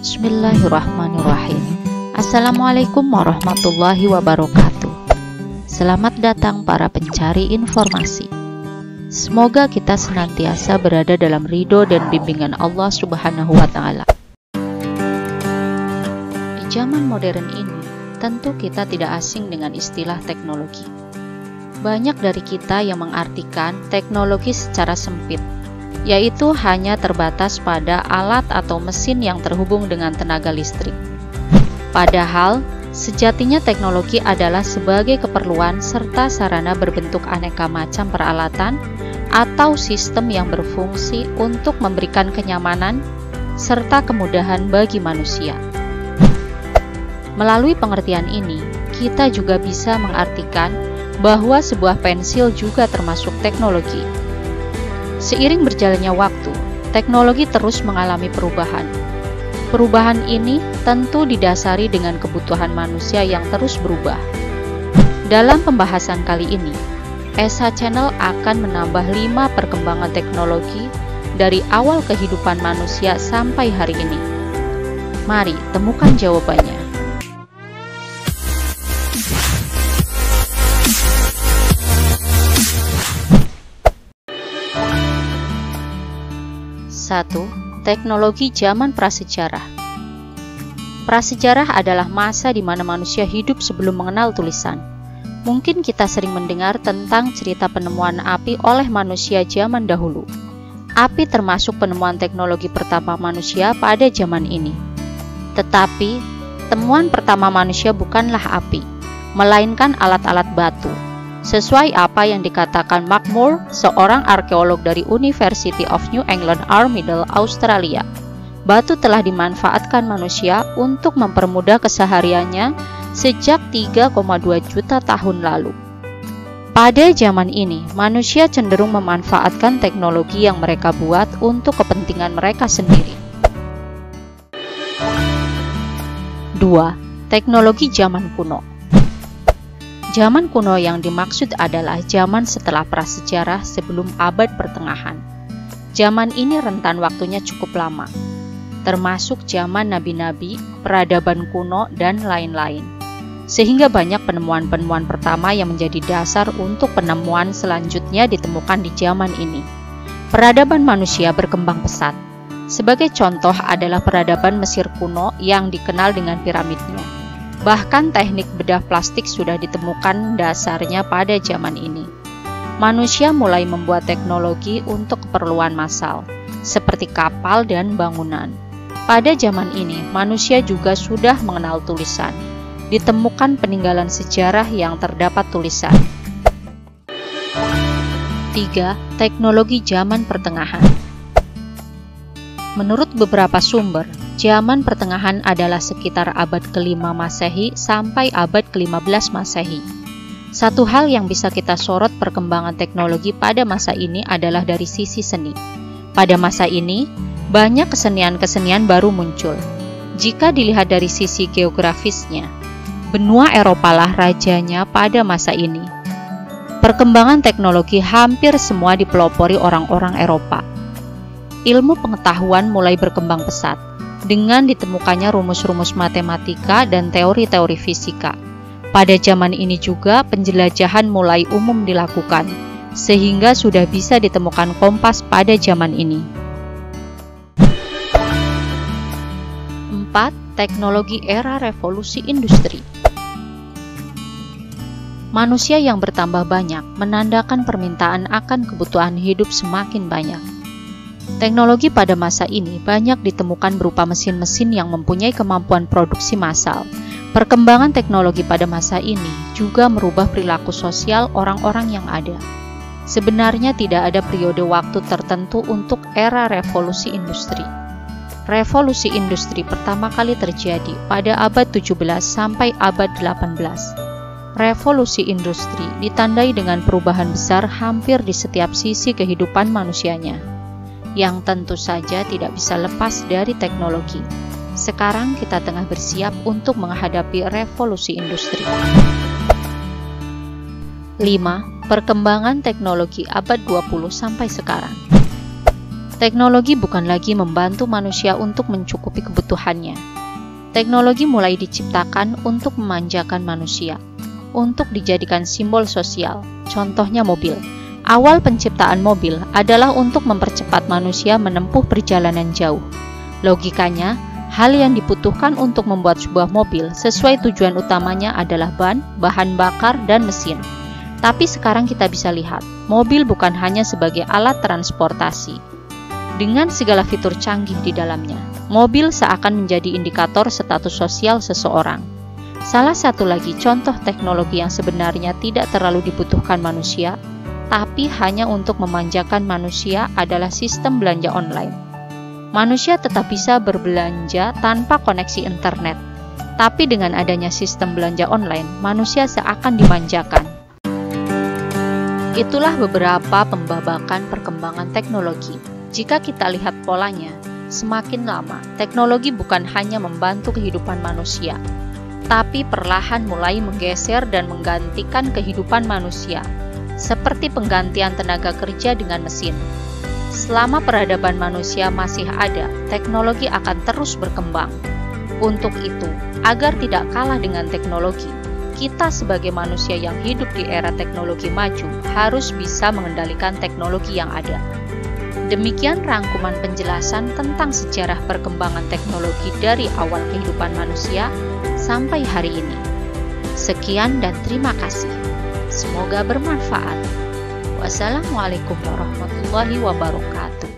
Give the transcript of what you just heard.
Bismillahirrahmanirrahim. Assalamualaikum warahmatullahi wabarakatuh. Selamat datang para pencari informasi. Semoga kita senantiasa berada dalam ridho dan bimbingan Allah Subhanahu wa Ta'ala. Di zaman modern ini, tentu kita tidak asing dengan istilah teknologi. Banyak dari kita yang mengartikan teknologi secara sempit, yaitu hanya terbatas pada alat atau mesin yang terhubung dengan tenaga listrik. Padahal, sejatinya teknologi adalah sebagai keperluan serta sarana berbentuk aneka macam peralatan atau sistem yang berfungsi untuk memberikan kenyamanan serta kemudahan bagi manusia. Melalui pengertian ini, kita juga bisa mengartikan bahwa sebuah pensil juga termasuk teknologi. Seiring berjalannya waktu, teknologi terus mengalami perubahan. Perubahan ini tentu didasari dengan kebutuhan manusia yang terus berubah. Dalam pembahasan kali ini, SH Channel akan menambah 5 perkembangan teknologi dari awal kehidupan manusia sampai hari ini. Mari temukan jawabannya. Satu, teknologi zaman prasejarah. Prasejarah adalah masa di mana manusia hidup sebelum mengenal tulisan. Mungkin kita sering mendengar tentang cerita penemuan api oleh manusia zaman dahulu. Api termasuk penemuan teknologi pertama manusia pada zaman ini. Tetapi, temuan pertama manusia bukanlah api, melainkan alat-alat batu. Sesuai apa yang dikatakan Mark Moore, seorang arkeolog dari University of New England Armidale, Australia, batu telah dimanfaatkan manusia untuk mempermudah kesehariannya sejak 3,2 juta tahun lalu. Pada zaman ini, manusia cenderung memanfaatkan teknologi yang mereka buat untuk kepentingan mereka sendiri. 2. Teknologi zaman kuno. Zaman kuno yang dimaksud adalah zaman setelah prasejarah sebelum abad pertengahan. Zaman ini rentan waktunya cukup lama, termasuk zaman nabi-nabi, peradaban kuno, dan lain-lain. Sehingga banyak penemuan-penemuan pertama yang menjadi dasar untuk penemuan selanjutnya ditemukan di zaman ini. Peradaban manusia berkembang pesat. Sebagai contoh adalah peradaban Mesir kuno yang dikenal dengan piramidnya. Bahkan teknik bedah plastik sudah ditemukan dasarnya pada zaman ini. Manusia mulai membuat teknologi untuk keperluan massal, seperti kapal dan bangunan. Pada zaman ini, manusia juga sudah mengenal tulisan. Ditemukan peninggalan sejarah yang terdapat tulisan. 3. Teknologi zaman pertengahan. Menurut beberapa sumber, zaman pertengahan adalah sekitar abad ke-5 Masehi sampai abad ke-15 Masehi. Satu hal yang bisa kita sorot perkembangan teknologi pada masa ini adalah dari sisi seni. Pada masa ini, banyak kesenian-kesenian baru muncul. Jika dilihat dari sisi geografisnya, benua Eropa lah rajanya pada masa ini. Perkembangan teknologi hampir semua dipelopori orang-orang Eropa. Ilmu pengetahuan mulai berkembang pesat, dengan ditemukannya rumus-rumus matematika dan teori-teori fisika. Pada zaman ini juga penjelajahan mulai umum dilakukan, sehingga sudah bisa ditemukan kompas pada zaman ini. 4. Teknologi era revolusi industri. Manusia yang bertambah banyak menandakan permintaan akan kebutuhan hidup semakin banyak. Teknologi pada masa ini banyak ditemukan berupa mesin-mesin yang mempunyai kemampuan produksi massal. Perkembangan teknologi pada masa ini juga merubah perilaku sosial orang-orang yang ada. Sebenarnya tidak ada periode waktu tertentu untuk era revolusi industri. Revolusi industri pertama kali terjadi pada abad 17 sampai abad 18. Revolusi industri ditandai dengan perubahan besar hampir di setiap sisi kehidupan manusianya, yang tentu saja tidak bisa lepas dari teknologi. Sekarang kita tengah bersiap untuk menghadapi revolusi industri. 5. Perkembangan teknologi abad 20 sampai sekarang. Teknologi bukan lagi membantu manusia untuk mencukupi kebutuhannya. Teknologi mulai diciptakan untuk memanjakan manusia, untuk dijadikan simbol sosial, contohnya mobil. Awal penciptaan mobil adalah untuk mempercepat manusia menempuh perjalanan jauh. Logikanya, hal yang dibutuhkan untuk membuat sebuah mobil sesuai tujuan utamanya adalah ban, bahan bakar, dan mesin. Tapi sekarang kita bisa lihat, mobil bukan hanya sebagai alat transportasi. Dengan segala fitur canggih di dalamnya, mobil seakan menjadi indikator status sosial seseorang. Salah satu lagi contoh teknologi yang sebenarnya tidak terlalu dibutuhkan manusia, tapi hanya untuk memanjakan manusia adalah sistem belanja online. Manusia tetap bisa berbelanja tanpa koneksi internet, tapi dengan adanya sistem belanja online, manusia seakan dimanjakan. Itulah beberapa pembabakan perkembangan teknologi. Jika kita lihat polanya, semakin lama teknologi bukan hanya membantu kehidupan manusia, tapi perlahan mulai menggeser dan menggantikan kehidupan manusia, seperti penggantian tenaga kerja dengan mesin. Selama peradaban manusia masih ada, teknologi akan terus berkembang. Untuk itu, agar tidak kalah dengan teknologi, kita sebagai manusia yang hidup di era teknologi maju harus bisa mengendalikan teknologi yang ada. Demikian rangkuman penjelasan tentang sejarah perkembangan teknologi dari awal kehidupan manusia sampai hari ini. Sekian dan terima kasih. Semoga bermanfaat. Wassalamualaikum warahmatullahi wabarakatuh.